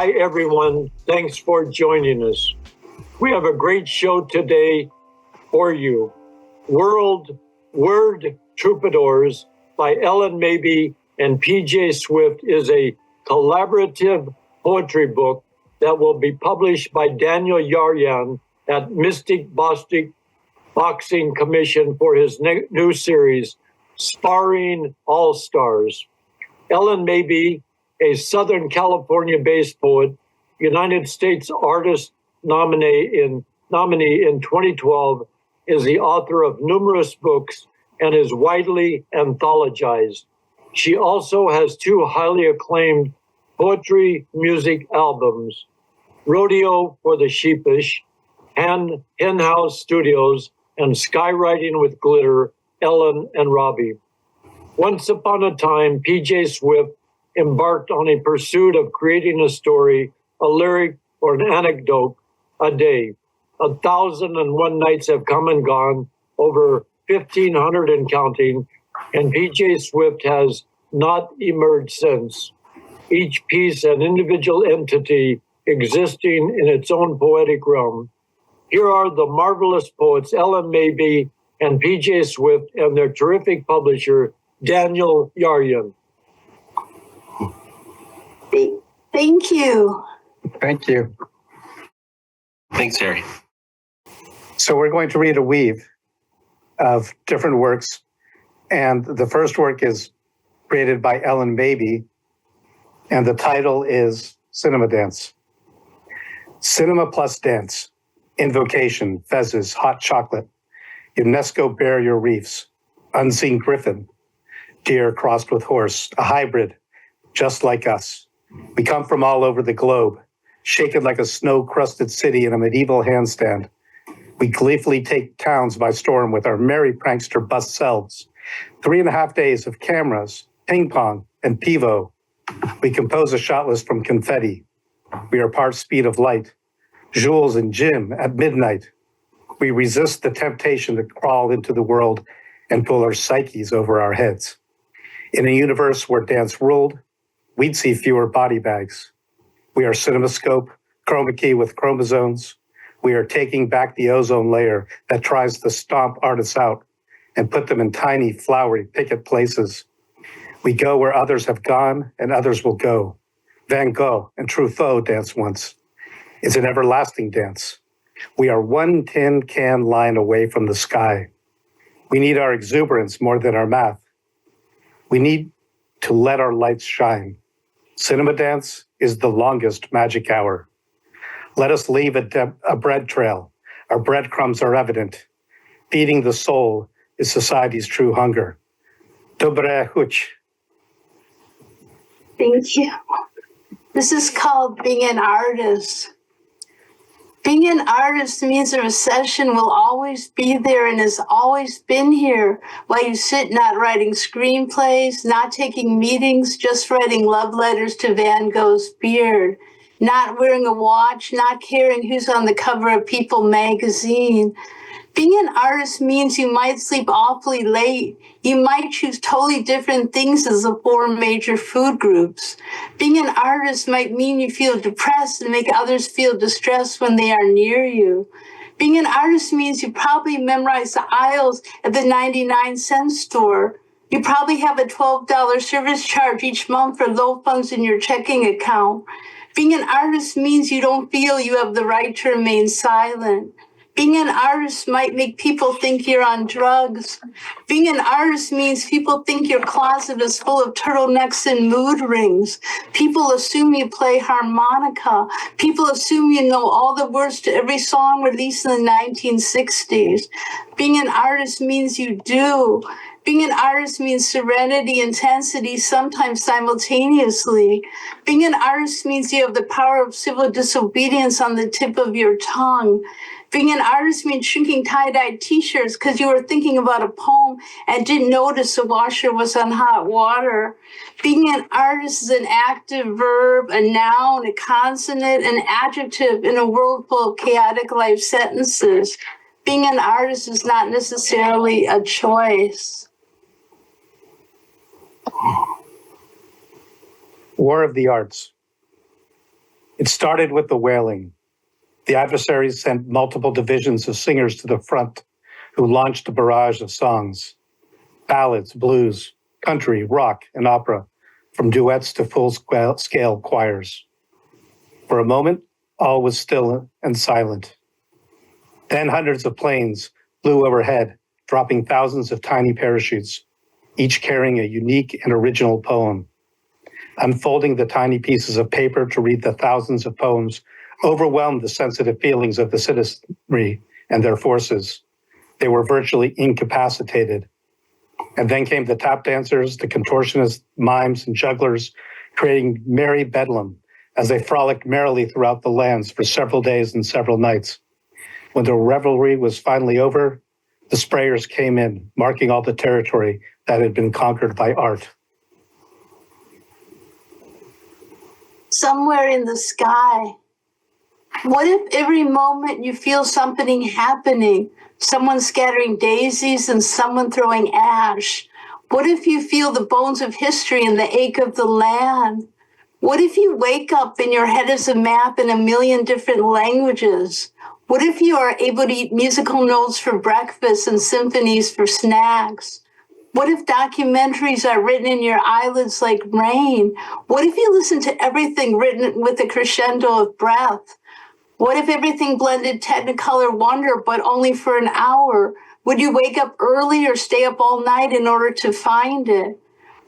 Hi, everyone. Thanks for joining us. We have a great show today for you. Word Troubadours by Ellyn Mabey and Paige Swift is a collaborative poetry book that will be published by Daniel Yaryan at Mystic Boxing Commission for his new series, Sparring All-Stars. Ellyn Mabey, a Southern California-based poet, United States Artist nominee in 2012, is the author of numerous books and is widely anthologized. She also has two highly acclaimed poetry music albums, Rodeo for the Sheepish, Hen House Studios, and Skywriting with Glitter, Ellyn and Robbie. Once upon a time, Paige Swift embarked on a pursuit of creating a story, a lyric, or an anecdote a day. 1,001 nights have come and gone, over 1,500 and counting, and Paige Swift has not emerged since. Each piece an individual entity existing in its own poetic realm. Here are the marvelous poets Ellyn Mabey and Paige Swift and their terrific publisher, Daniel Yaryan. Thank you. Thank you. Thanks, Harry. So we're going to read a weave of different works. And the first work is created by Ellyn Mabey, and the title is Cinema Dance. Cinema plus dance, invocation, fezzes, hot chocolate, UNESCO barrier reefs, unseen griffin, deer crossed with horse, a hybrid, just like us. We come from all over the globe, shaken like a snow-crusted city in a medieval handstand. We gleefully take towns by storm with our merry prankster bus selves. 3.5 days of cameras, ping pong, and pivo. We compose a shot list from confetti. We are part speed of light. Jules and Jim at midnight. We resist the temptation to crawl into the world and pull our psyches over our heads. In a universe where dance ruled, we'd see fewer body bags. We are cinemascope, chroma key with chromosomes. We are taking back the ozone layer that tries to stomp artists out and put them in tiny, flowery picket places. We go where others have gone and others will go. Van Gogh and Truffaut danced once. It's an everlasting dance. We are one tin can line away from the sky. We need our exuberance more than our math. We need to let our lights shine. Cinema dance is the longest magic hour. Let us leave a bread trail. Our breadcrumbs are evident. Feeding the soul is society's true hunger. Dobre huch. Thank you. This is called being an artist. Being an artist means a recession will always be there and has always been here while you sit not writing screenplays, not taking meetings, just writing love letters to Van Gogh's beard, not wearing a watch, not caring who's on the cover of People magazine. Being an artist means you might sleep awfully late. You might choose totally different things as the 4 major food groups. Being an artist might mean you feel depressed and make others feel distressed when they are near you. Being an artist means you probably memorize the aisles at the 99-cent store. You probably have a $12 service charge each month for low funds in your checking account. Being an artist means you don't feel you have the right to remain silent. Being an artist might make people think you're on drugs. Being an artist means people think your closet is full of turtlenecks and mood rings. People assume you play harmonica. People assume you know all the words to every song released in the 1960s. Being an artist means you do. Being an artist means serenity, intensity, sometimes simultaneously. Being an artist means you have the power of civil disobedience on the tip of your tongue. Being an artist means shrinking tie-dyed t-shirts because you were thinking about a poem and didn't notice the washer was on hot water. Being an artist is an active verb, a noun, a consonant, an adjective in a world full of chaotic life sentences. Being an artist is not necessarily a choice. War of the Arts. It It started with the wailing. The adversaries sent multiple divisions of singers to the front who launched a barrage of songs. Ballads, blues, country, rock, and opera, from duets to full-scale choirs. For a moment, all was still and silent. Then hundreds of planes flew overhead, dropping thousands of tiny parachutes, each carrying a unique and original poem. Unfolding the tiny pieces of paper to read the thousands of poems overwhelmed the sensitive feelings of the citizenry and their forces. They were virtually incapacitated. And then came the tap dancers, the contortionists, mimes, and jugglers, creating merry bedlam as they frolicked merrily throughout the lands for several days and several nights. When the revelry was finally over, the sprayers came in, marking all the territory that had been conquered by art. Somewhere in the sky. What if every moment you feel something happening? Someone scattering daisies and someone throwing ash. What if you feel the bones of history and the ache of the land? What if you wake up and your head is a map in a million different languages? What if you are able to eat musical notes for breakfast and symphonies for snacks? What if documentaries are written in your eyelids like rain? What if you listen to everything written with a crescendo of breath? What if everything blended technicolor wonder, but only for an hour? Would you wake up early or stay up all night in order to find it?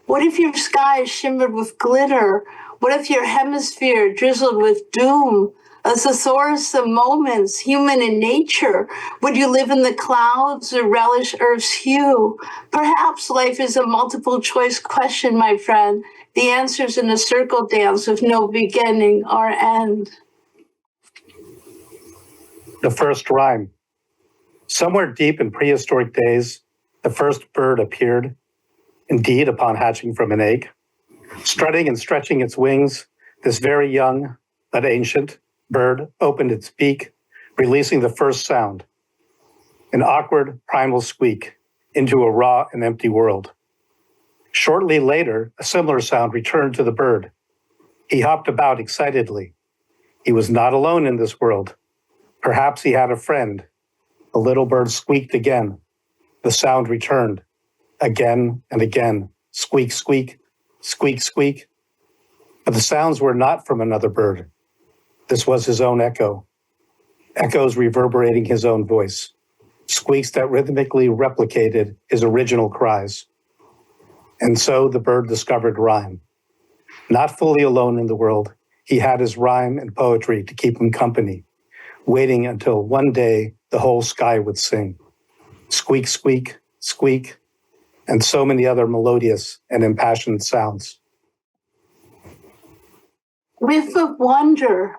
What if your sky shimmered with glitter? What if your hemisphere drizzled with doom? A thesaurus of moments, human in nature. Would you live in the clouds or relish Earth's hue? Perhaps life is a multiple choice question, my friend. The answer's in a circle dance with no beginning or end. The first rhyme. Somewhere deep in prehistoric days, the first bird appeared, indeed upon hatching from an egg. Strutting and stretching its wings, this very young but ancient bird opened its beak, releasing the first sound, an awkward primal squeak into a raw and empty world. Shortly later, a similar sound returned to the bird. He hopped about excitedly. He was not alone in this world. Perhaps he had a friend. The little bird squeaked again. The sound returned, again and again. Squeak, squeak, squeak, squeak. But the sounds were not from another bird. This was his own echo. Echoes reverberating his own voice. Squeaks that rhythmically replicated his original cries. And so the bird discovered rhyme. Not fully alone in the world, he had his rhyme and poetry to keep him company, waiting until one day the whole sky would sing. Squeak, squeak, squeak, and so many other melodious and impassioned sounds. Whiff of wonder.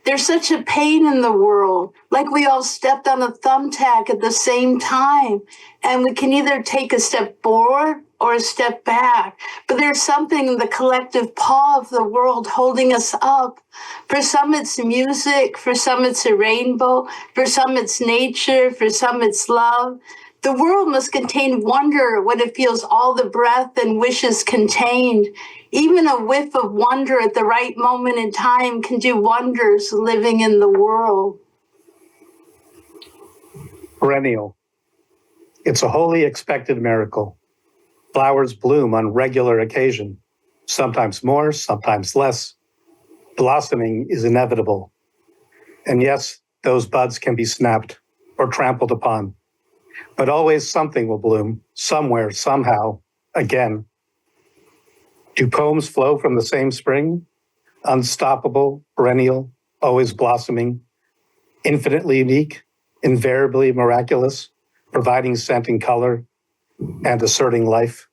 There's such a pain in the world, like we all stepped on a thumbtack at the same time, and we can either take a step forward or a step back. But there's something in the collective paw of the world holding us up. For some it's music, for some it's a rainbow, for some it's nature, for some it's love. The world must contain wonder when it feels all the breath and wishes contained. Even a whiff of wonder at the right moment in time can do wonders living in the world. Perennial. It's a wholly expected miracle. Flowers bloom on regular occasion, sometimes more, sometimes less. Blossoming is inevitable. And yes, those buds can be snapped or trampled upon. But always something will bloom, somewhere, somehow, again. Do poems flow from the same spring? Unstoppable, perennial, always blossoming, infinitely unique, invariably miraculous, providing scent and color, and asserting life.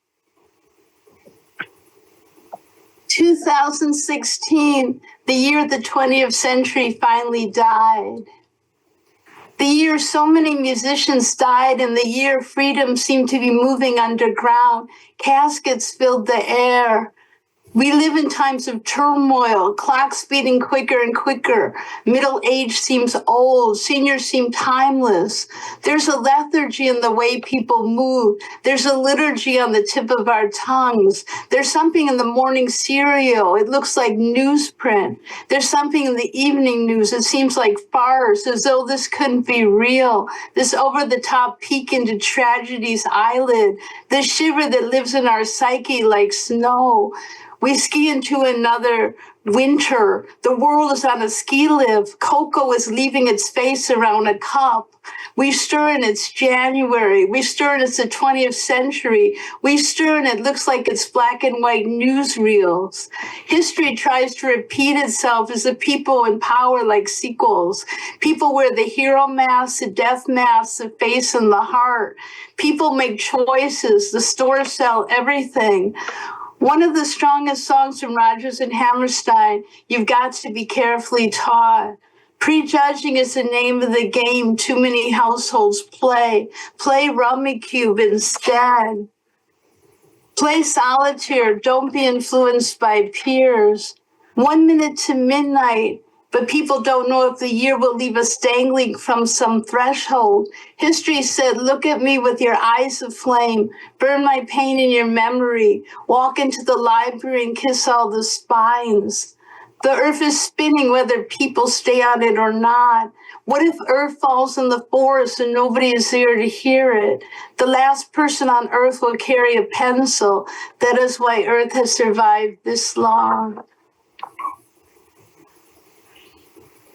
2016, the year the 20th century finally died. The year so many musicians died, and the year freedom seemed to be moving underground. Caskets filled the air. We live in times of turmoil, clocks beating quicker and quicker. Middle age seems old, seniors seem timeless. There's a lethargy in the way people move. There's a liturgy on the tip of our tongues. There's something in the morning cereal. It looks like newsprint. There's something in the evening news. It seems like farce, as though this couldn't be real. This over-the-top peek into tragedy's eyelid. This shiver that lives in our psyche like snow. We ski into another winter. The world is on a ski lift. Cocoa is leaving its face around a cup. We stir and it's January. We stir and it's the 20th century. We stir and it looks like it's black and white newsreels. History tries to repeat itself as the people in power like sequels. People wear the hero mask, the death mask, the face and the heart. People make choices. The stores sell everything. One of the strongest songs from Rodgers and Hammerstein, You've Got to Be Carefully Taught. Prejudging is the name of the game too many households play. Play Rummy Cube instead. Play solitaire, don't be influenced by peers. 1 minute to midnight, but people don't know if the year will leave us dangling from some threshold. History said, look at me with your eyes of flame, burn my pain in your memory, walk into the library and kiss all the spines. The earth is spinning whether people stay on it or not. What if earth falls in the forest and nobody is there to hear it? The last person on earth will carry a pencil. That is why earth has survived this long.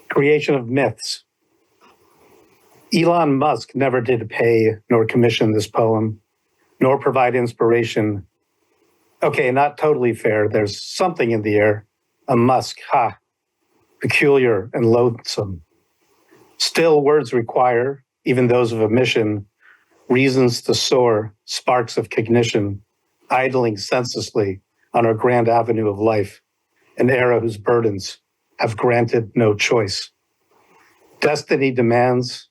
Creation of myths. Elon Musk never did pay nor commission this poem, nor provide inspiration. Okay, not totally fair. There's something in the air. A Musk, peculiar and loathsome. Still, words require, even those of omission, reasons to soar, sparks of cognition, idling senselessly on our grand avenue of life, an era whose burdens have granted no choice. Destiny demands,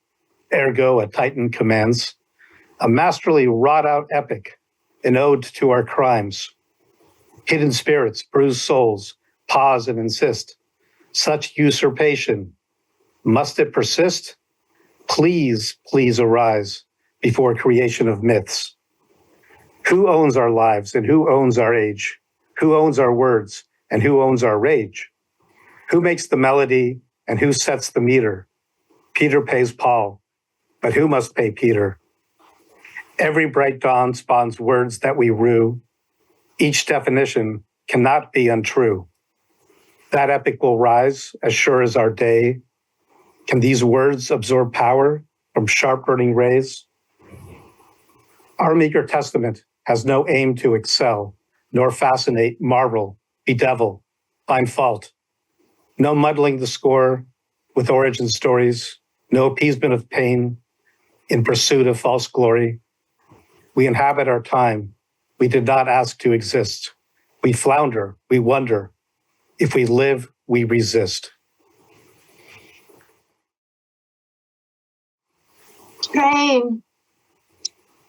ergo a titan commands, a masterly wrought-out epic, an ode to our crimes. Hidden spirits, bruised souls, pause and insist. Such usurpation, must it persist? Please, please arise before creation of myths. Who owns our lives and who owns our age? Who owns our words and who owns our rage? Who makes the melody and who sets the meter? Peter pays Paul, but who must pay Peter? Every bright dawn spawns words that we rue. Each definition cannot be untrue. That epic will rise as sure as our day. Can these words absorb power from sharp burning rays? Our meager testament has no aim to excel, nor fascinate, marvel, bedevil, find fault. No muddling the score with origin stories, no appeasement of pain in pursuit of false glory. We inhabit our time. We did not ask to exist. We flounder, we wonder. If we live, we resist. Train.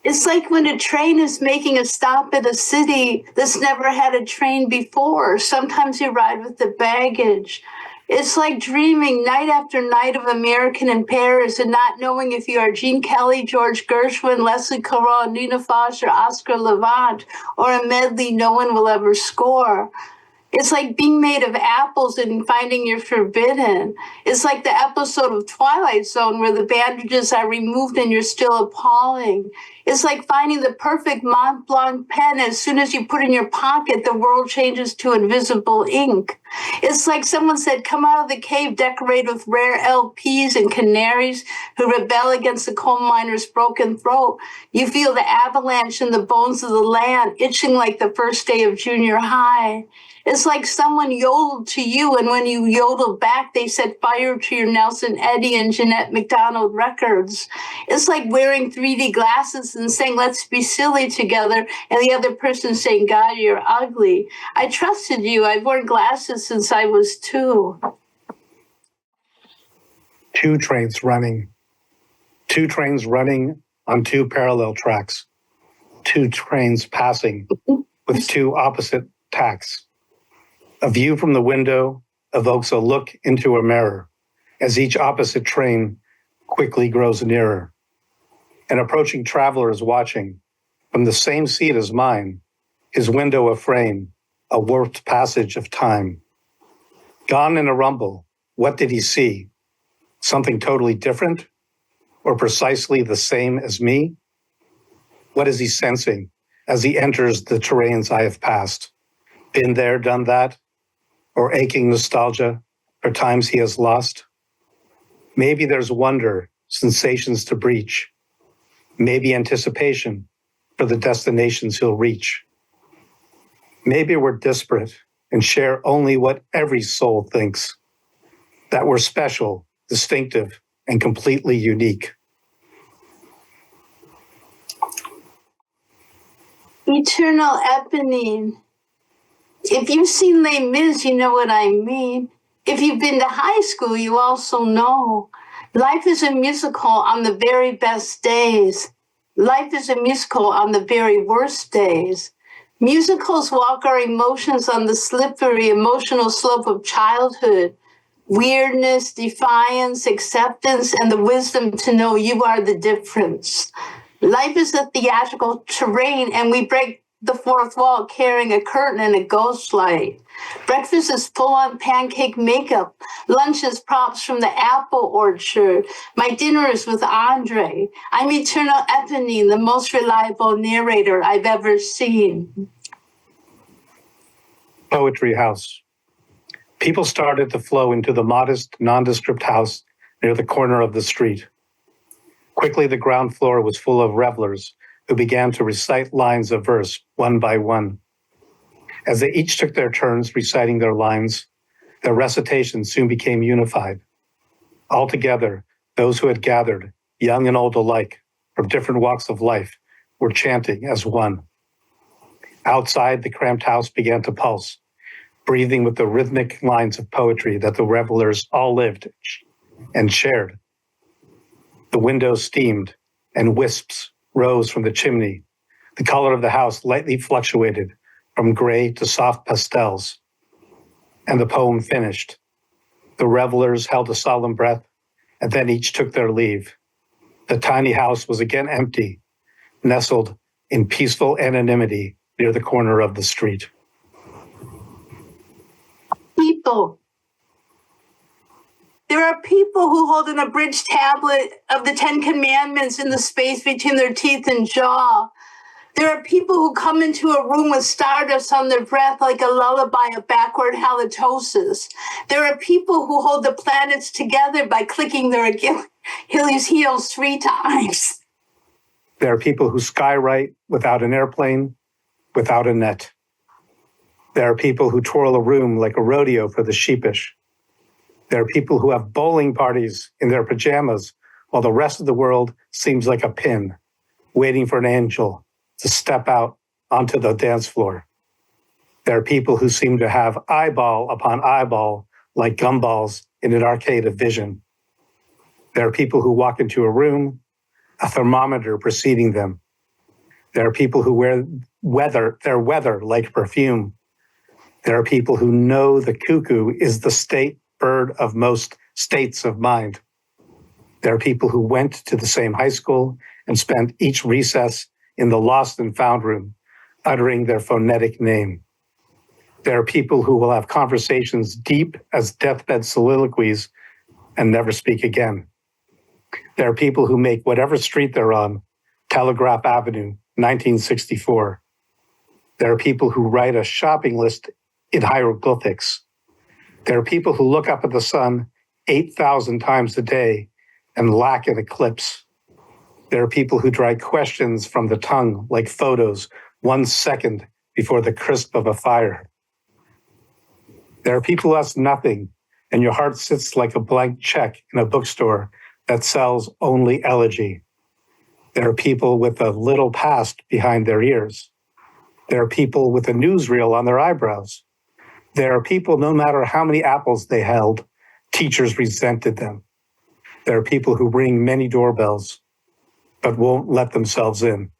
It's like when a train is making a stop at a city that's never had a train before. Sometimes you ride with the baggage. It's like dreaming night after night of American in Paris and not knowing if you are Gene Kelly, George Gershwin, Leslie Caron, Nina Foch, or Oscar Levant, or a medley no one will ever score. It's like being made of apples and finding you're forbidden. It's like the episode of Twilight Zone where the bandages are removed and you're still appalling. It's like finding the perfect Mont Blanc pen. As soon as you put it in your pocket, the world changes to invisible ink. It's like someone said, come out of the cave decorated with rare LPs and canaries who rebel against the coal miner's broken throat. You feel the avalanche in the bones of the land, itching like the first day of junior high. It's like someone yodeled to you, and when you yodeled back, they set fire to your Nelson Eddy and Jeanette MacDonald records. It's like wearing 3D glasses and saying, let's be silly together, and the other person saying, God, you're ugly. I trusted you. I've worn glasses since I was 2. Two trains running. 2 trains running on 2 parallel tracks. 2 trains passing with 2 opposite tacks. A view from the window evokes a look into a mirror as each opposite train quickly grows nearer. An approaching traveler is watching from the same seat as mine, his window a frame, a warped passage of time. Gone in a rumble, what did he see? Something totally different? Or precisely the same as me? What is he sensing as he enters the terrains I have passed? Been there, done that? Or aching nostalgia for times he has lost? Maybe there's wonder, sensations to breach. Maybe anticipation for the destinations he'll reach. Maybe we're disparate and share only what every soul thinks, that we're special, distinctive, and completely unique. Eternal Eponine. If you've seen Les Mis, you know what I mean. If you've been to high school, you also know. Life is a musical on the very best days. Life is a musical on the very worst days. Musicals walk our emotions on the slippery emotional slope of childhood. Weirdness, defiance, acceptance, and the wisdom to know you are the difference. Life is a theatrical terrain, and we break the fourth wall carrying a curtain and a ghost light. Breakfast is full-on pancake makeup. Lunch is props from the apple orchard. My dinner is with Andre. I'm Eternal Eponine, the most reliable narrator I've ever seen. Poetry House. People started to flow into the modest, nondescript house near the corner of the street. Quickly, the ground floor was full of revelers who began to recite lines of verse one by one. As they each took their turns reciting their lines, their recitation soon became unified. Altogether, those who had gathered, young and old alike, from different walks of life, were chanting as one. Outside, the cramped house began to pulse, breathing with the rhythmic lines of poetry that the revelers all lived and shared. The windows steamed, and wisps rose from the chimney. The color of the house lightly fluctuated from gray to soft pastels. And the poem finished. The revelers held a solemn breath, and then each took their leave. The tiny house was again empty, nestled in peaceful anonymity near the corner of the street. People. There are people who hold an abridged tablet of the Ten Commandments in the space between their teeth and jaw. There are people who come into a room with stardust on their breath like a lullaby of backward halitosis. There are people who hold the planets together by clicking their Achilles heels 3 times. There are people who skywrite without an airplane, without a net. There are people who twirl a room like a rodeo for the sheepish. There are people who have bowling parties in their pajamas while the rest of the world seems like a pin, waiting for an angel to step out onto the dance floor. There are people who seem to have eyeball upon eyeball like gumballs in an arcade of vision. There are people who walk into a room, a thermometer preceding them. There are people who wear their weather like perfume. There are people who know the cuckoo is the state bird of most states of mind. There are people who went to the same high school and spent each recess in the lost and found room, uttering their phonetic name. There are people who will have conversations deep as deathbed soliloquies and never speak again. There are people who make whatever street they're on, Telegraph Avenue, 1964. There are people who write a shopping list in hieroglyphics. There are people who look up at the sun 8,000 times a day and lack an eclipse. There are people who dry questions from the tongue like photos 1 second before the crisp of a fire. There are people who ask nothing, and your heart sits like a blank check in a bookstore that sells only elegy. There are people with a little past behind their ears. There are people with a newsreel on their eyebrows. There are people, no matter how many apples they held, teachers resented them. There are people who ring many doorbells, but won't let themselves in.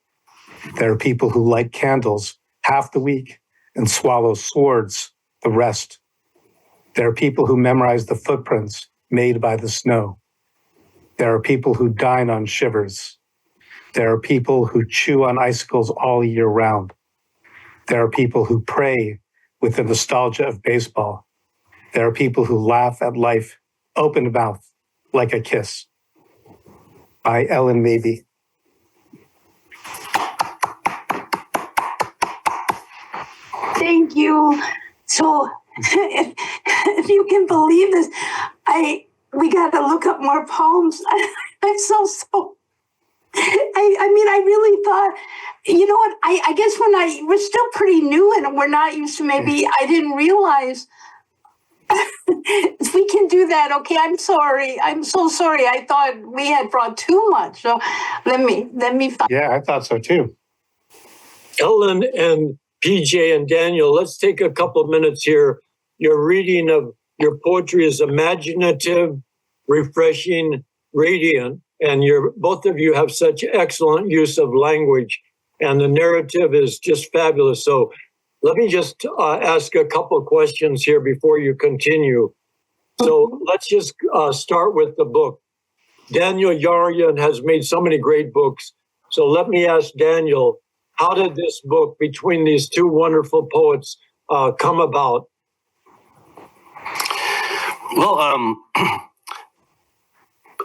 There are people who light candles half the week and swallow swords the rest. There are people who memorize the footprints made by the snow. There are people who dine on shivers. There are people who chew on icicles all year round. There are people who pray with the nostalgia of baseball. There are people who laugh at life open mouth like a kiss. By Ellyn Mabey. Thank you. So, if you can believe this, we got to look up more poems. I'm so. I mean, I really thought, you know what? I guess when we're still pretty new and we're not used to. Maybe I didn't realize. We can do that. Okay, I'm sorry. I'm so sorry. I thought we had brought too much. So let me find. Yeah, I thought so too. Ellyn and PJ and Daniel, let's take a couple of minutes here. Your reading of your poetry is imaginative, refreshing, radiant, and both of you have such excellent use of language, and the narrative is just fabulous. So let me just ask a couple of questions here before you continue. So let's just start with the book. Daniel Yaryan has made so many great books. So let me ask Daniel, how did this book between these two wonderful poets come about? Well,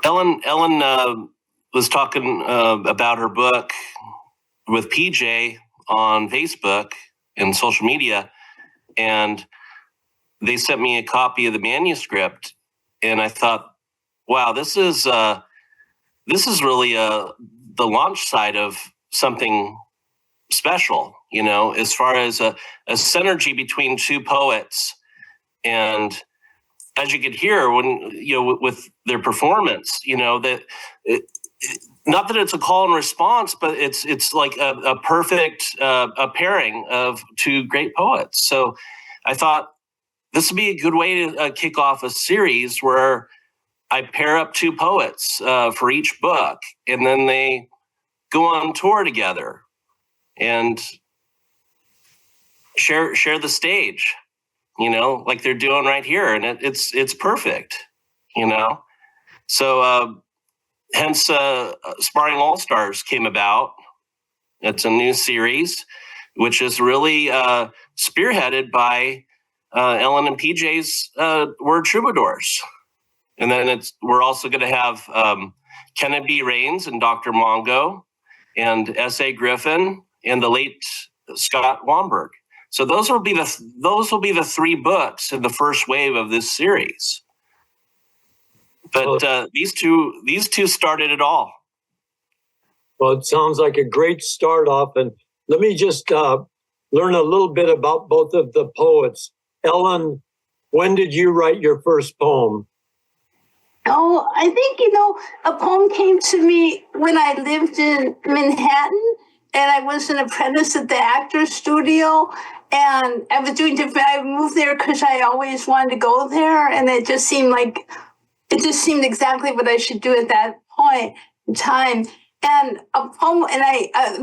Ellyn was talking about her book with PJ on Facebook and social media, and they sent me a copy of the manuscript, and I thought, wow, this is really the launch side of something special, you know, as far as a synergy between two poets. And as you could hear when, you know, with their performance, you know, that not that it's a call and response, but it's like a perfect a pairing of two great poets. So I thought this would be a good way to kick off a series where I pair up two poets for each book, and then they go on tour together and share the stage, you know, like they're doing right here, and it's perfect, you know. So hence Sparring All Stars came about. It's a new series, which is really spearheaded by Ellyn and PJ's word Troubadours. And then we're also going to have Kenneth B. Rains and Dr. Mongo and S.A. Griffin and the late Scott Wamberg. So those will be the three books in the first wave of this series. But these two started it all. Well, it sounds like a great start off. And let me just learn a little bit about both of the poets. Ellyn, when did you write your first poem? Oh, I think, you know, a poem came to me when I lived in Manhattan, and I was an apprentice at the Actors Studio, and I was doing different. I moved there because I always wanted to go there, and it just seemed exactly what I should do at that point in time. And a poem, and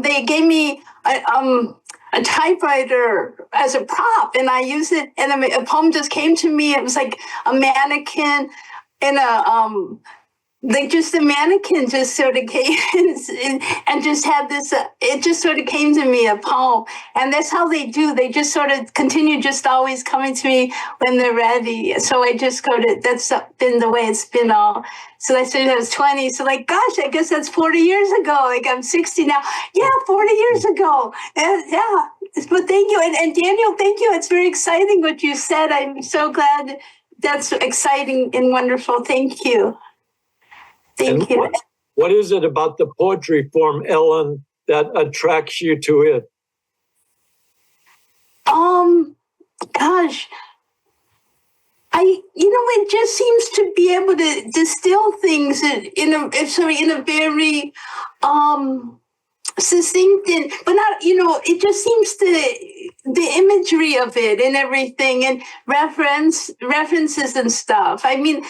they gave me a typewriter as a prop, and I used it, and a poem just came to me. It was like a mannequin and the mannequin just sort of came and just had this, it just sort of came to me, a poem. And that's how they do. They just sort of continue just always coming to me when they're ready. So I just that's been the way it's been all. So I started when I was 20. So like, gosh, I guess that's 40 years ago. Like I'm 60 now. Yeah, 40 years ago. Yeah. But thank you. And Daniel, thank you. It's very exciting what you said. I'm so glad. That's exciting and wonderful. Thank you. Thank you. What is it about the poetry form, Ellyn, that attracts you to it? Gosh, it just seems to be able to distill things in a very succinct but not, it just seems the imagery of it and everything and references and stuff. I mean,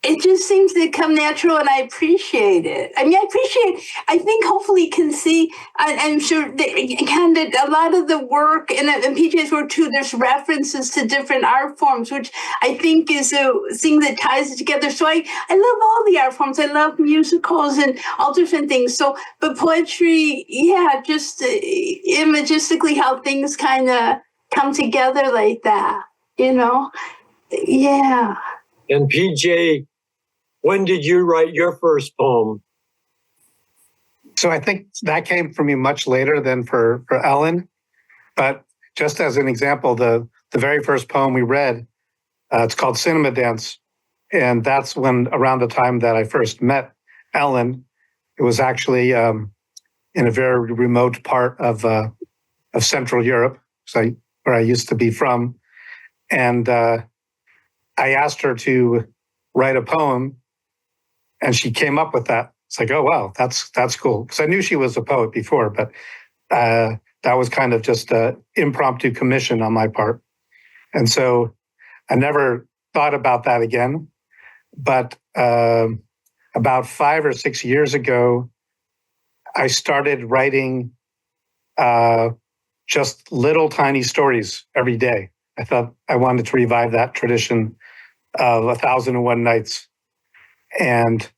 it just seems to come natural, and I appreciate it. I mean, I think hopefully you can see, I'm sure that a lot of the work, and PJ's work too, there's references to different art forms, which I think is a thing that ties it together. So I love all the art forms. I love musicals and all different things. So, but poetry, yeah, just imagistically how things kind of come together like that, Yeah. And PJ, when did you write your first poem? So I think that came for me much later than for Ellyn. But just as an example, the very first poem we read, it's called Cinema Dance. And that's around the time that I first met Ellyn. It was actually in a very remote part of Central Europe, where I used to be from. And I asked her to write a poem, and she came up with that. It's like, oh, wow, that's cool. Because I knew she was a poet before, but that was kind of just an impromptu commission on my part. And so I never thought about that again. But about 5 or 6 years ago, I started writing just little tiny stories every day. I thought I wanted to revive that tradition of 1001 Nights. And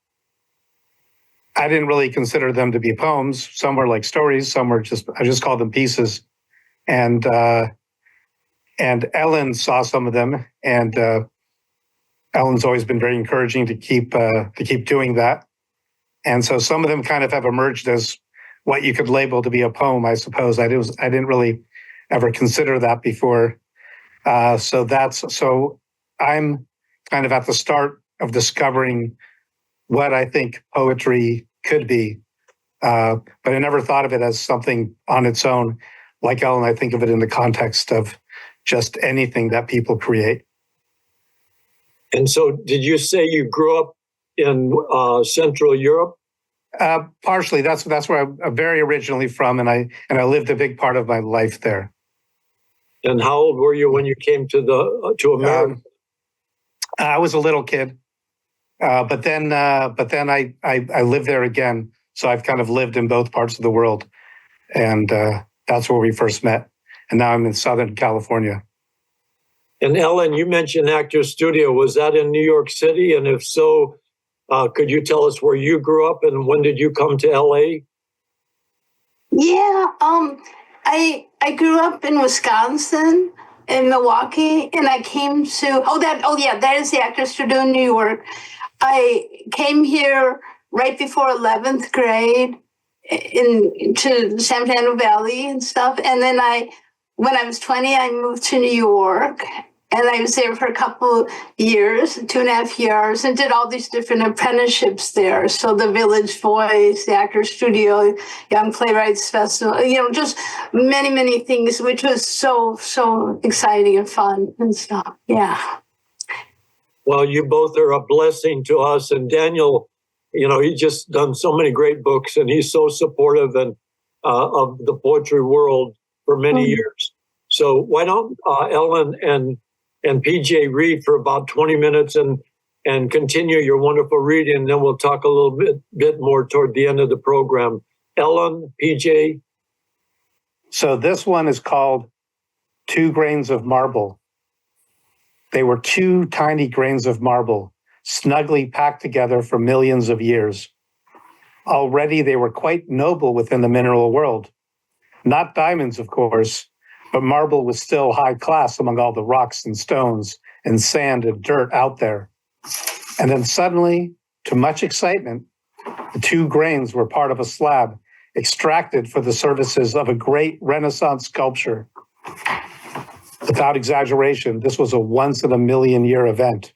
I didn't really consider them to be poems. Some were like stories, some were I just called them pieces. And Ellyn saw some of them, and Ellyn's always been very encouraging to keep doing that. And so some of them kind of have emerged as what you could label to be a poem, I suppose. I didn't really ever consider that before. So I'm kind of at the start of discovering what I think poetry could be. But I never thought of it as something on its own. Like Ellyn, I think of it in the context of just anything that people create. And so did you say you grew up in Central Europe? Partially. That's where I'm very originally from, and I lived a big part of my life there. And how old were you when you came to America? I was a little kid, but then I lived there again. So I've kind of lived in both parts of the world, and that's where we first met. And now I'm in Southern California. And Ellyn, you mentioned Actors Studio. Was that in New York City? And if so, could you tell us where you grew up and when did you come to LA? Yeah, I grew up in Wisconsin, in Milwaukee, and I came to that is the Actors Studio in New York. I came here right before 11th grade to San Fernando Valley and stuff, and then when I was 20, I moved to New York, and I was there for a couple years, 2.5 years, and did all these different apprenticeships there. So the Village Voice, the Actors Studio, Young Playwrights Festival, just many, many things, which was so, so exciting and fun and stuff. Yeah. Well, you both are a blessing to us. And Daniel, he's just done so many great books, and he's so supportive of the poetry world for many years. So why don't Ellyn and PJ read for about 20 minutes and continue your wonderful reading, and then we'll talk a little bit more toward the end of the program. Ellyn, PJ. So this one is called 2 Grains of Marble. They were 2 tiny grains of marble, snugly packed together for millions of years. Already they were quite noble within the mineral world. Not diamonds, of course, but marble was still high class among all the rocks and stones and sand and dirt out there. And then suddenly, to much excitement, the 2 grains were part of a slab extracted for the services of a great Renaissance sculpture. Without exaggeration, this was a once-in-a-million-year event.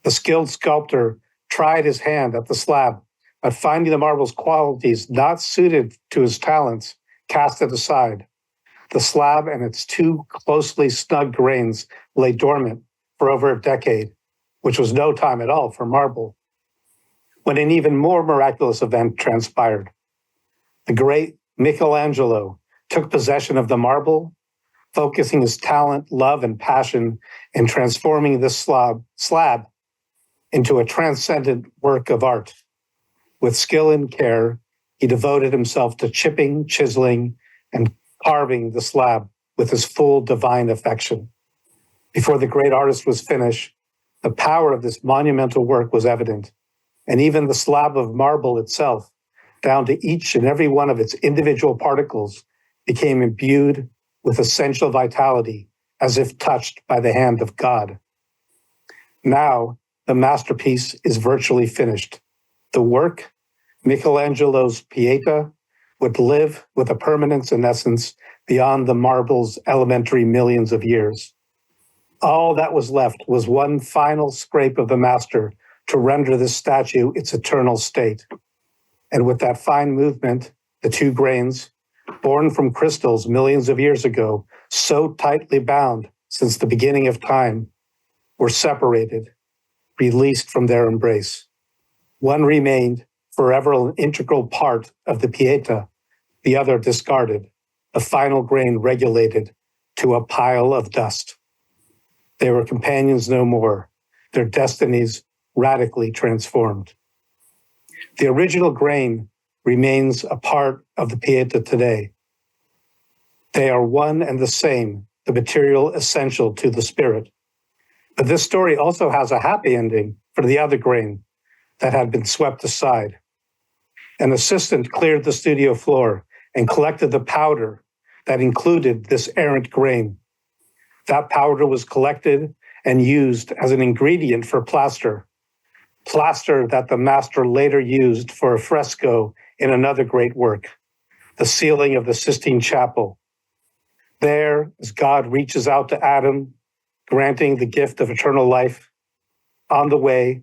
The skilled sculptor tried his hand at the slab, but finding the marble's qualities not suited to his talents, cast it aside. The slab and its 2 closely snug grains lay dormant for over a decade, which was no time at all for marble, when an even more miraculous event transpired. The great Michelangelo took possession of the marble, focusing his talent, love, and passion in transforming this slab into a transcendent work of art. With skill and care, he devoted himself to chipping, chiseling, and carving the slab with his full divine affection. Before the great artist was finished, the power of this monumental work was evident, and even the slab of marble itself, down to each and every one of its individual particles, became imbued with essential vitality, as if touched by the hand of God. Now, the masterpiece is virtually finished. The work, Michelangelo's Pieta, would live with a permanence and essence beyond the marble's elementary millions of years. All that was left was one final scrape of the master to render this statue its eternal state. And with that fine movement, the two grains, born from crystals millions of years ago, so tightly bound since the beginning of time, were separated, released from their embrace. One remained forever an integral part of the Pieta, the other discarded, the final grain regulated to a pile of dust. They were companions no more, their destinies radically transformed. The original grain remains a part of the Pieta today. They are one and the same, the material essential to the spirit. But this story also has a happy ending for the other grain that had been swept aside. An assistant cleared the studio floor and collected the powder that included this errant grain. That powder was collected and used as an ingredient for plaster that the master later used for a fresco in another great work, the ceiling of the Sistine Chapel. There, as God reaches out to Adam, granting the gift of eternal life, on the way,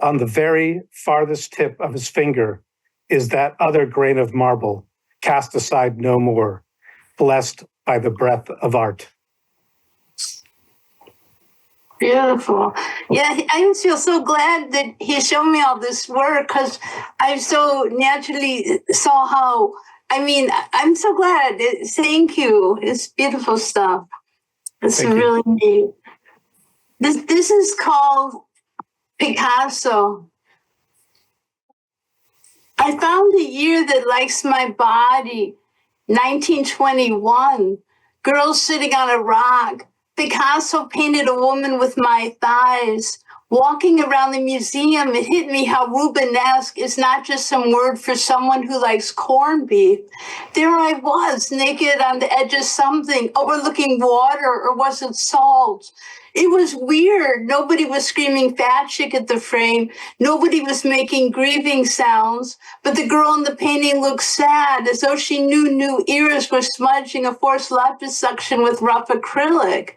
on the very farthest tip of his finger, is that other grain of marble, cast aside no more, blessed by the breath of art. Beautiful. Yeah, I feel so glad that he showed me all this work because I so naturally saw how, I'm so glad. Thank you. It's beautiful stuff. It's really neat. This is called Picasso. I found a year that likes my body, 1921. Girl sitting on a rock. Picasso painted a woman with my thighs. Walking around the museum, it hit me how Rubenesque is not just some word for someone who likes corned beef. There I was, naked on the edge of something, overlooking water, or was it salt? It was weird. Nobody was screaming fat chick at the frame. Nobody was making grieving sounds. But the girl in the painting looked sad, as though she knew new ears were smudging a forced liposuction with rough acrylic.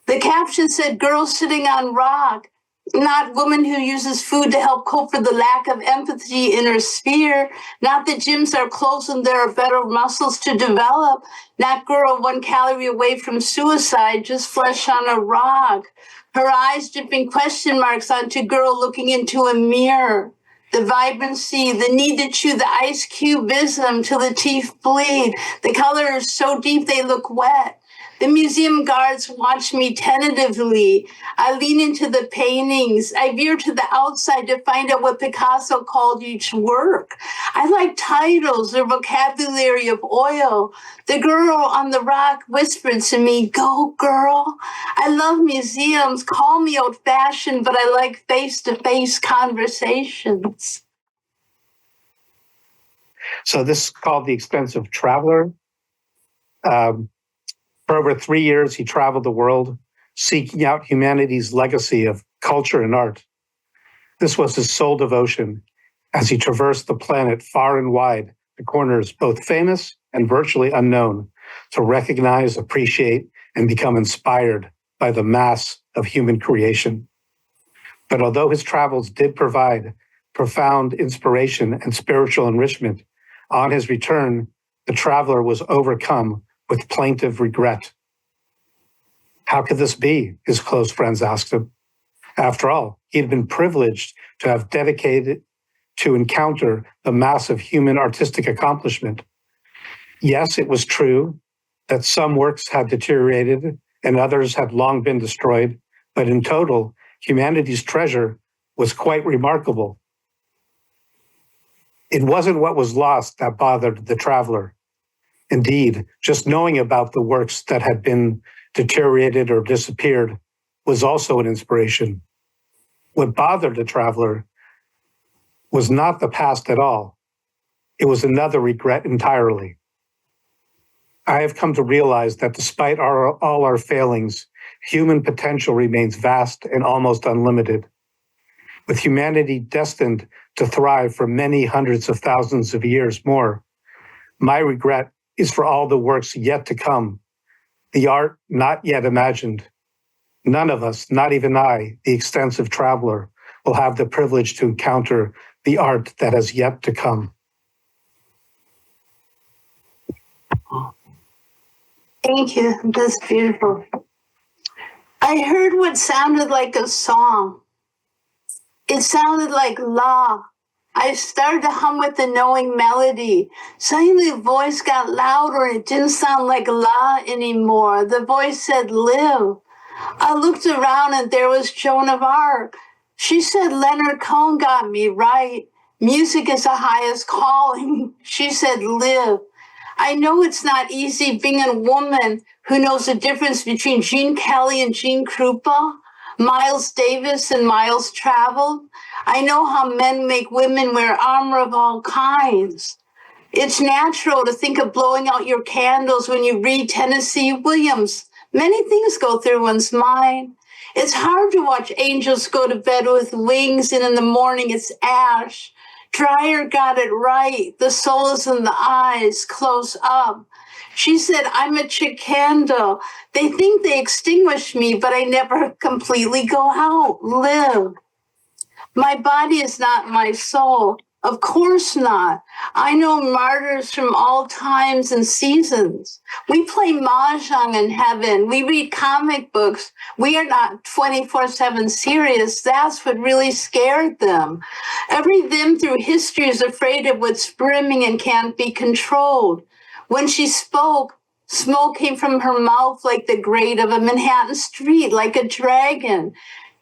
The caption said, girl sitting on rock, not woman who uses food to help cope for the lack of empathy in her sphere, not that gyms are closed and there are better muscles to develop, not girl 1 calorie away from suicide, just flesh on a rock. Her eyes dripping question marks onto girl looking into a mirror. The vibrancy, the need to chew the ice cubism till the teeth bleed. The color is so deep they look wet. The museum guards watch me tentatively. I lean into the paintings. I veer to the outside to find out what Picasso called each work. I like titles or vocabulary of oil. The girl on the rock whispered to me, go girl. I love museums. Call me old-fashioned, but I like face-to-face conversations. So this is called The Expensive Traveler. For over 3 years, he traveled the world, seeking out humanity's legacy of culture and art. This was his sole devotion as he traversed the planet far and wide, to corners both famous and virtually unknown, to recognize, appreciate, and become inspired by the mass of human creation. But although his travels did provide profound inspiration and spiritual enrichment, on his return, the traveler was overcome with plaintive regret. How could this be? His close friends asked him. After all, he had been privileged to have dedicated to encounter the massive human artistic accomplishment. Yes, it was true that some works had deteriorated and others had long been destroyed, but in total, humanity's treasure was quite remarkable. It wasn't what was lost that bothered the traveler. Indeed, just knowing about the works that had been deteriorated or disappeared was also an inspiration. What bothered the traveler was not the past at all. It was another regret entirely. I have come to realize that despite all our failings, human potential remains vast and almost unlimited. With humanity destined to thrive for many hundreds of thousands of years more, my regret is for all the works yet to come, the art not yet imagined. None of us, not even I, the extensive traveler, will have the privilege to encounter the art that has yet to come. Thank you. That's beautiful. I heard what sounded like a song. It sounded like la. I started to hum with the knowing melody. Suddenly the voice got louder and it didn't sound like la anymore. The voice said live. I looked around and there was Joan of Arc. She said Leonard Cohen got me right. Music is the highest calling. She said live. I know it's not easy being a woman who knows the difference between Gene Kelly and Gene Krupa, Miles Davis and Miles Traveled. I know how men make women wear armor of all kinds. It's natural to think of blowing out your candles when you read Tennessee Williams. Many things go through one's mind. It's hard to watch angels go to bed with wings and in the morning it's ash. Dreyer got it right. The soul is in the eyes, close up. She said, I'm a chick candle. They think they extinguish me, but I never completely go out, live. My body is not my soul. Of course not. I know martyrs from all times and seasons. We play mahjong in heaven. We read comic books. We are not 24/7 serious. That's what really scared them. Every them through history is afraid of what's brimming and can't be controlled. When she spoke, smoke came from her mouth like the grate of a Manhattan street, like a dragon.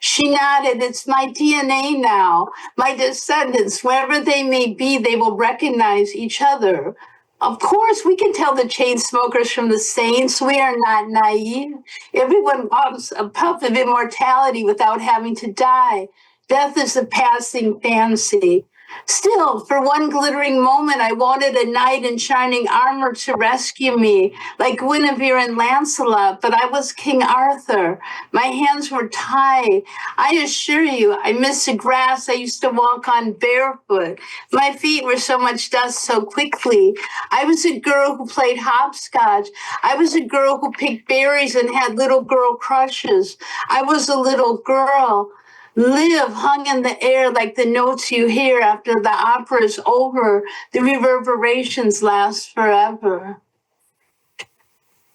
She nodded, it's my DNA now. My descendants, wherever they may be, they will recognize each other. Of course, we can tell the chain smokers from the saints. We are not naive. Everyone wants a puff of immortality without having to die. Death is a passing fancy. Still, for one glittering moment, I wanted a knight in shining armor to rescue me, like Guinevere and Lancelot, but I was King Arthur. My hands were tied. I assure you, I missed the grass I used to walk on barefoot. My feet were so much dust so quickly. I was a girl who played hopscotch. I was a girl who picked berries and had little girl crushes. I was a little girl. Live hung in the air like the notes you hear after the opera is over. The reverberations last forever.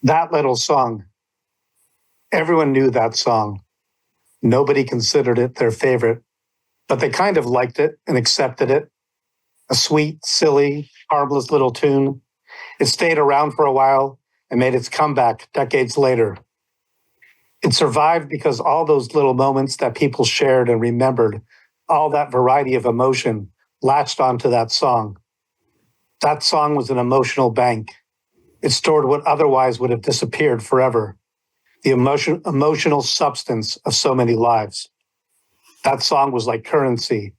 That little song, everyone knew that song. Nobody considered it their favorite, but they kind of liked it and accepted it. A sweet, silly, harmless little tune. It stayed around for a while and made its comeback decades later. It survived because all those little moments that people shared and remembered, all that variety of emotion latched onto that song. That song was an emotional bank. It stored what otherwise would have disappeared forever, the emotional substance of so many lives. That song was like currency,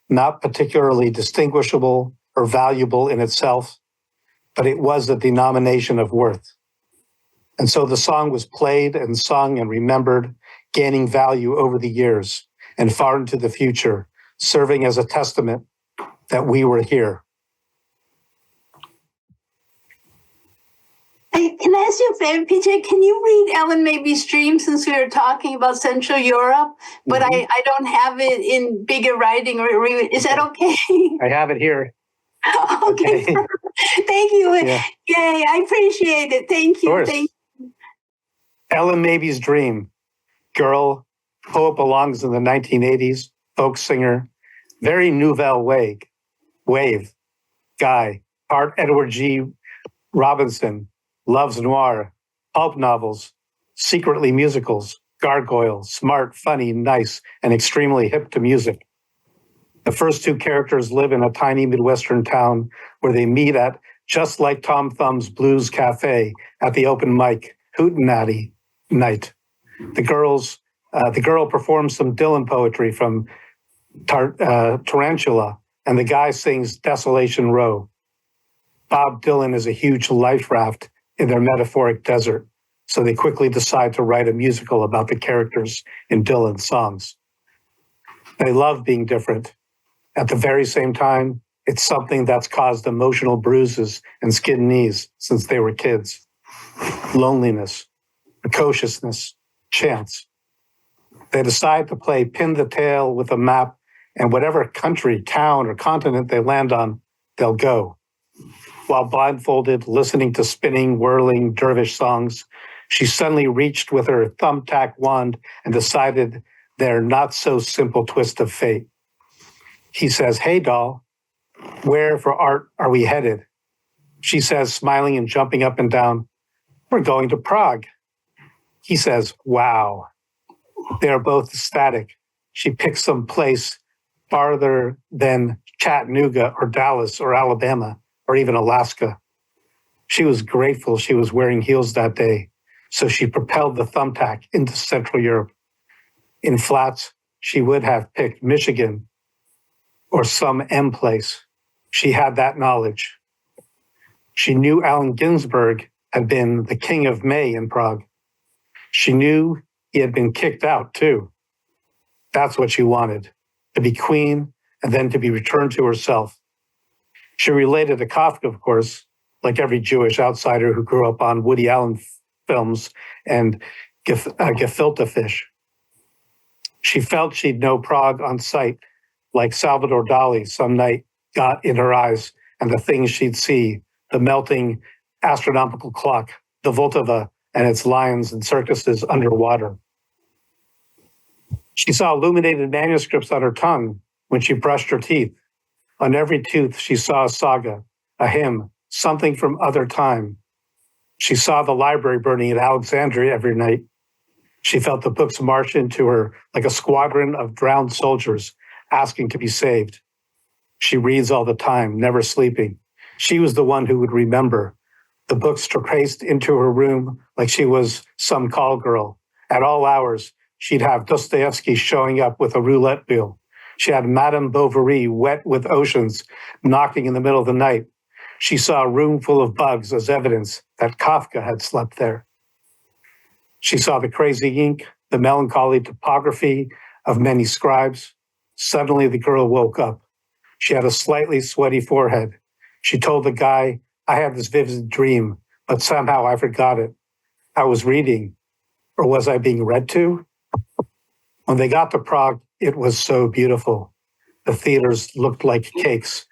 not particularly distinguishable or valuable in itself, but it was a denomination of worth. And so the song was played and sung and remembered, gaining value over the years and far into the future, serving as a testament that we were here. Hey, can I ask you a favor, PJ? Can you read Ellyn Maybe's Dream since we were talking about Central Europe? But I don't have it in bigger writing. Is that okay? I have it here. Okay. Thank you. Yeah. Yay, I appreciate it. Thank you. Of course. Thank Ellyn Maybe's Dream. Girl, poet belongs in the 1980s, folk singer, very nouvelle wave, guy, part Edward G. Robinson, loves noir, pulp novels, secretly musicals, gargoyle, smart, funny, nice, and extremely hip to music. The first two characters live in a tiny Midwestern town where they meet at Just Like Tom Thumb's Blues Cafe at the open mic Hootenanny night. The girl performs some Dylan poetry from Tarantula, and the guy sings Desolation Row. Bob Dylan is a huge life raft in their metaphoric desert, so they quickly decide to write a musical about the characters in Dylan's songs. They love being different. At the very same time, it's something that's caused emotional bruises and skinned knees since they were kids. Loneliness, precociousness, chance. They decide to play pin the tail with a map, and whatever country, town, or continent they land on, they'll go. While blindfolded, listening to spinning, whirling dervish songs, she suddenly reached with her thumbtack wand and decided their not-so-simple twist of fate. He says, "Hey, doll, where for art are we headed?" She says, smiling and jumping up and down, "We're going to Prague." He says, "Wow." They are both ecstatic. She picks some place farther than Chattanooga or Dallas or Alabama or even Alaska. She was grateful she was wearing heels that day, so she propelled the thumbtack into Central Europe. In flats, she would have picked Michigan or some M place. She had that knowledge. She knew Allen Ginsberg had been the king of May in Prague. She knew he had been kicked out too. That's what she wanted, to be queen and then to be returned to herself. She related to Kafka, of course, like every Jewish outsider who grew up on Woody Allen films and gefilte fish. She felt she'd know Prague on sight, like Salvador Dali some night got in her eyes, and the things she'd see, the melting astronomical clock, the Vltava and its lions and circuses underwater. She saw illuminated manuscripts on her tongue when she brushed her teeth. On every tooth, she saw a saga, a hymn, something from other time. She saw the library burning at Alexandria every night. She felt the books march into her like a squadron of drowned soldiers asking to be saved. She reads all the time, never sleeping. She was the one who would remember. The books traced into her room like she was some call girl. At all hours, she'd have Dostoevsky showing up with a roulette wheel. She had Madame Bovary wet with oceans knocking in the middle of the night. She saw a room full of bugs as evidence that Kafka had slept there. She saw the crazy ink, the melancholy topography of many scribes. Suddenly, the girl woke up. She had a slightly sweaty forehead. She told the guy, "I had this vivid dream, but somehow I forgot it. I was reading, or was I being read to?" When they got to Prague, it was so beautiful. The theaters looked like cakes,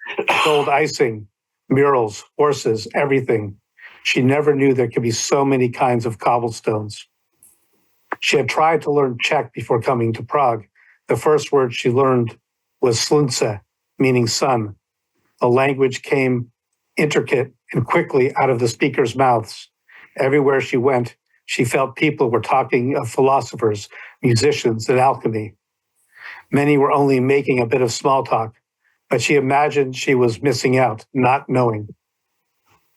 gold icing, murals, horses, everything. She never knew there could be so many kinds of cobblestones. She had tried to learn Czech before coming to Prague. The first word she learned was slunce, meaning sun. The language came intricate and quickly out of the speakers' mouths. Everywhere she went, she felt people were talking of philosophers, musicians, and alchemy. Many were only making a bit of small talk, but she imagined she was missing out, not knowing.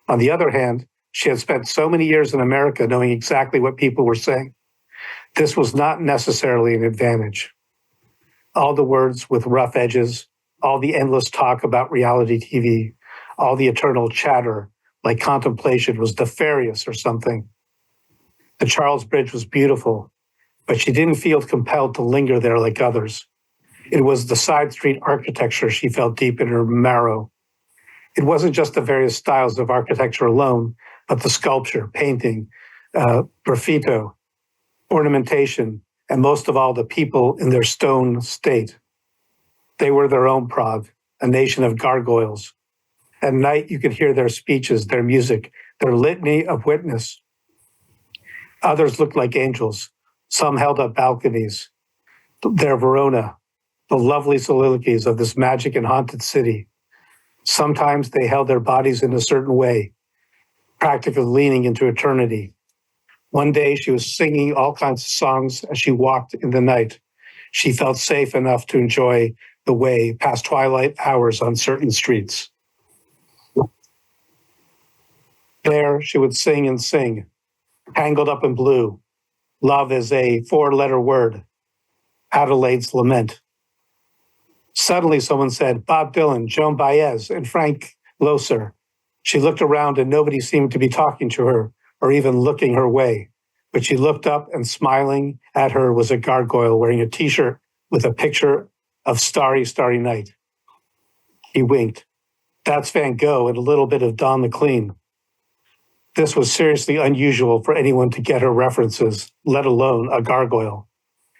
On the other hand, she had spent so many years in America knowing exactly what people were saying. This was not necessarily an advantage. All the words with rough edges, all the endless talk about reality TV, all the eternal chatter like contemplation was nefarious or something. The Charles Bridge was beautiful, but she didn't feel compelled to linger there like others. It was the side street architecture she felt deep in her marrow. It wasn't just the various styles of architecture alone, but the sculpture, painting, graffito, ornamentation, and most of all, the people in their stone state. They were their own Prague, a nation of gargoyles. At night, you could hear their speeches, their music, their litany of witness. Others looked like angels. Some held up balconies. Their Verona, the lovely soliloquies of this magic and haunted city. Sometimes they held their bodies in a certain way, practically leaning into eternity. One day she was singing all kinds of songs as she walked in the night. She felt safe enough to enjoy the way past twilight hours on certain streets. There she would sing and sing, tangled up in blue. Love is a 4-letter word, Adelaide's lament. Suddenly someone said, Bob Dylan, Joan Baez, and Frank Loesser. She looked around and nobody seemed to be talking to her or even looking her way. But she looked up and smiling at her was a gargoyle wearing a t-shirt with a picture of Starry, Starry Night. He winked. That's Van Gogh and a little bit of Don McLean. This was seriously unusual for anyone to get her references, let alone a gargoyle.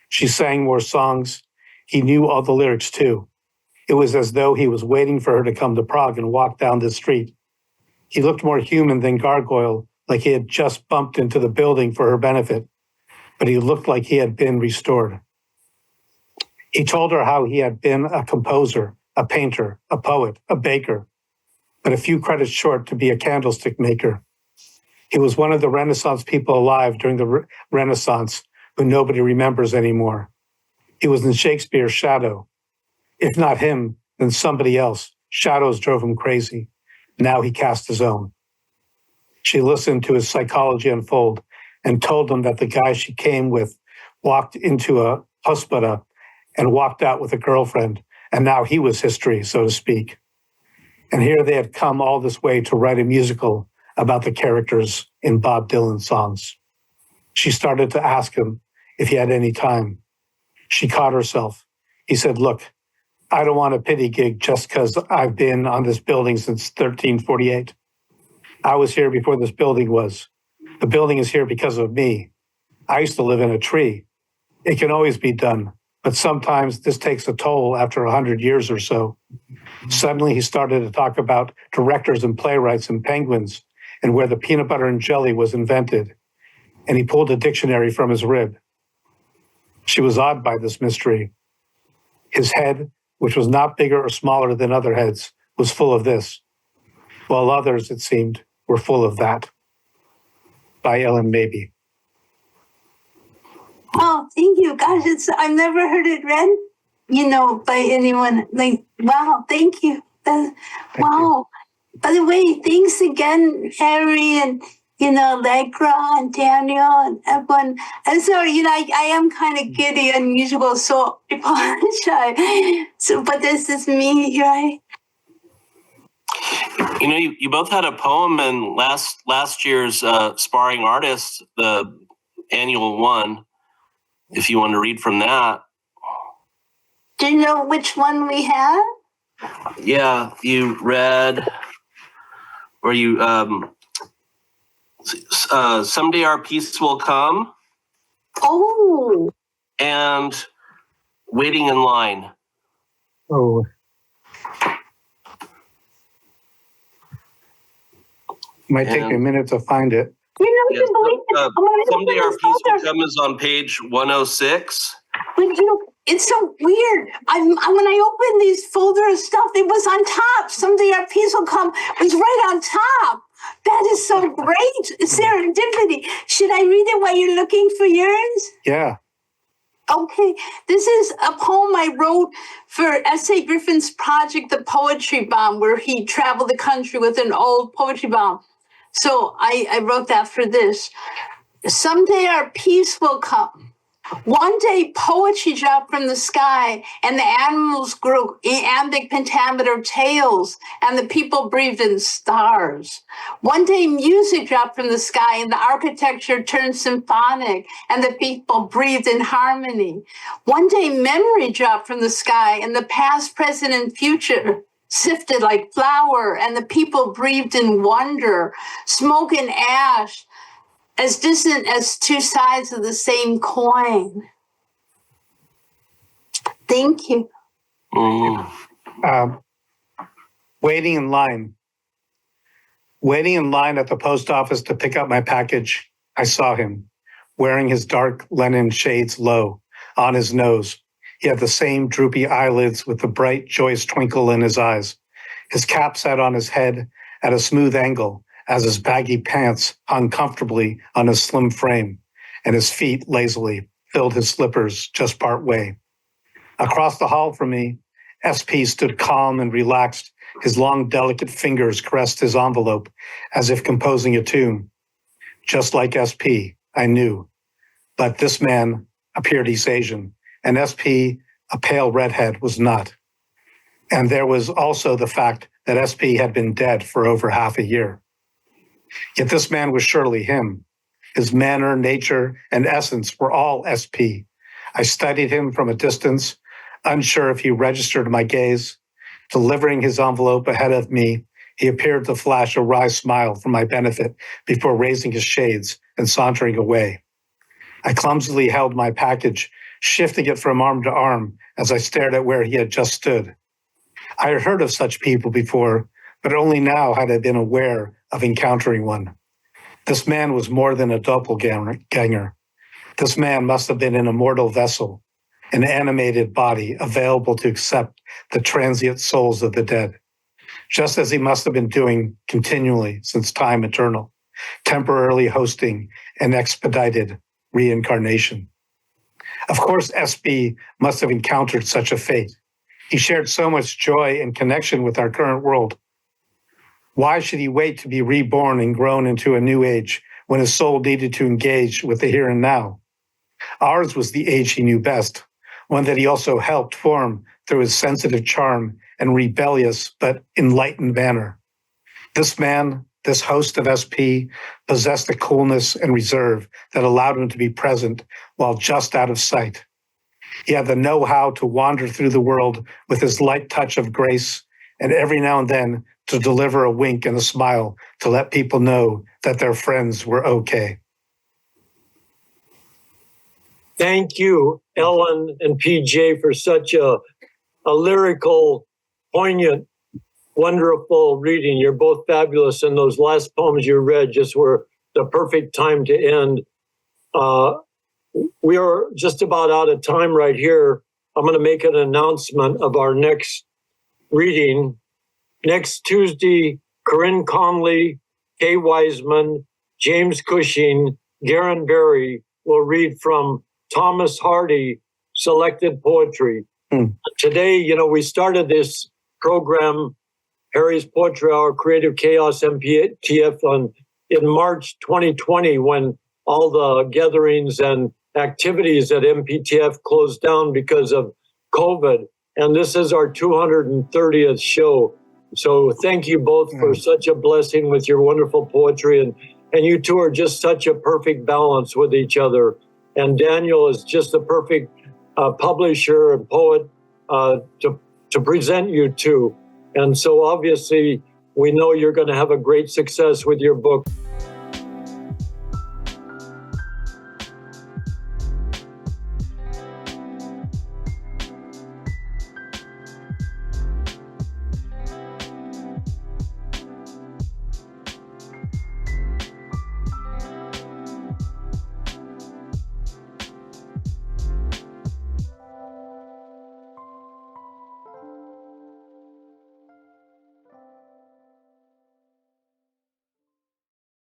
She sang more songs. He knew all the lyrics too. It was as though he was waiting for her to come to Prague and walk down the street. He looked more human than gargoyle, like he had just bumped into the building for her benefit, but he looked like he had been restored. He told her how he had been a composer, a painter, a poet, a baker, but a few credits short to be a candlestick maker. He was one of the Renaissance people alive during the Renaissance who nobody remembers anymore. He was in Shakespeare's shadow. If not him, then somebody else. Shadows drove him crazy. Now he cast his own. She listened to his psychology unfold and told him that the guy she came with walked into a hospital and walked out with a girlfriend, and now he was history, so to speak. And here they had come all this way to write a musical about the characters in Bob Dylan songs. She started to ask him if he had any time. She caught herself. He said, look, I don't want a pity gig just because I've been on this building since 1348. I was here before this building was. The building is here because of me. I used to live in a tree. It can always be done, but sometimes this takes a toll after 100 years or so. Suddenly he started to talk about directors and playwrights and penguins and where the peanut butter and jelly was invented. And he pulled a dictionary from his rib. She was awed by this mystery. His head, which was not bigger or smaller than other heads, was full of this, while others, it seemed, were full of that. By Ellyn Mabey. Oh, thank you. Gosh, I've never heard it read, by anyone. Like, wow, thank you. Wow. You. By the way, thanks again, Harry and, Allegra and Daniel and everyone. I'm sorry, I am kind of giddy, unusual, so I apologize. But this is me, right? You both had a poem in last year's Sparring Artist, the annual one. If you want to read from that. Do you know which one we had? Yeah, you read, or you, Someday Our Peace Will Come. Oh. And Waiting in Line. Oh. Might take me a minute to find it. You believe it? Someday Our Peace Will Come is on page 106. But it's so weird. When I opened these folder of stuff, it was on top. Someday Our Peace Will Come was right on top. That is so great. Serendipity. Should I read it while you're looking for yours? Yeah. Okay. This is a poem I wrote for S.A. Griffin's project, The Poetry Bomb, where he traveled the country with an old poetry bomb. So I wrote that for this. Someday our peace will come. One day poetry dropped from the sky and the animals grew iambic pentameter tales and the people breathed in stars. One day music dropped from the sky and the architecture turned symphonic and the people breathed in harmony. One day memory dropped from the sky and the past, present, and future sifted like flour and the people breathed in wonder, smoke and ash, as distant as two sides of the same coin. Thank you. Waiting in line. Waiting in line at the post office to pick up my package, I saw him, wearing his dark linen shades low, on his nose. He had the same droopy eyelids with the bright, joyous twinkle in his eyes. His cap sat on his head at a smooth angle, as his baggy pants hung comfortably on his slim frame and his feet lazily filled his slippers just part way. Across the hall from me, SP stood calm and relaxed. His long, delicate fingers caressed his envelope as if composing a tune. Just like SP, I knew. But this man appeared East Asian, and SP, a pale redhead, was not. And there was also the fact that SP had been dead for over half a year. Yet this man was surely him. His manner, nature, and essence were all SP. I studied him from a distance, unsure if he registered my gaze. Delivering his envelope ahead of me, he appeared to flash a wry smile for my benefit before raising his shades and sauntering away. I clumsily held my package, shifting it from arm to arm as I stared at where he had just stood. I had heard of such people before, but only now had I been aware of encountering one. This man was more than a doppelganger. This man must have been an immortal vessel, an animated body available to accept the transient souls of the dead, just as he must have been doing continually since time eternal, temporarily hosting an expedited reincarnation. Of course, SB must have encountered such a fate. He shared so much joy and connection with our current world. Why should he wait to be reborn and grown into a new age when his soul needed to engage with the here and now? Ours was the age he knew best, one that he also helped form through his sensitive charm and rebellious but enlightened manner. This man, this host of SP, possessed a coolness and reserve that allowed him to be present while just out of sight. He had the know-how to wander through the world with his light touch of grace, and every now and then to deliver a wink and a smile to let people know that their friends were okay. Thank you, Ellyn and PJ, for such a lyrical, poignant, wonderful reading. You're both fabulous, and those last poems you read just were the perfect time to end. We are just about out of time right here. I'm going to make an announcement of our next reading. Next Tuesday, Corinne Conley, Kay Wiseman, James Cushing, Garen Berry will read from Thomas Hardy, Selected Poetry. Today, we started this program, Harry's Poetry Hour, Creative Chaos, MPTF, in March 2020, when all the gatherings and activities at MPTF closed down because of COVID. And this is our 230th show. So thank you both for such a blessing with your wonderful poetry. And you two are just such a perfect balance with each other. And Daniel is just the perfect publisher and poet to present you to. And so obviously, we know you're going to have a great success with your book.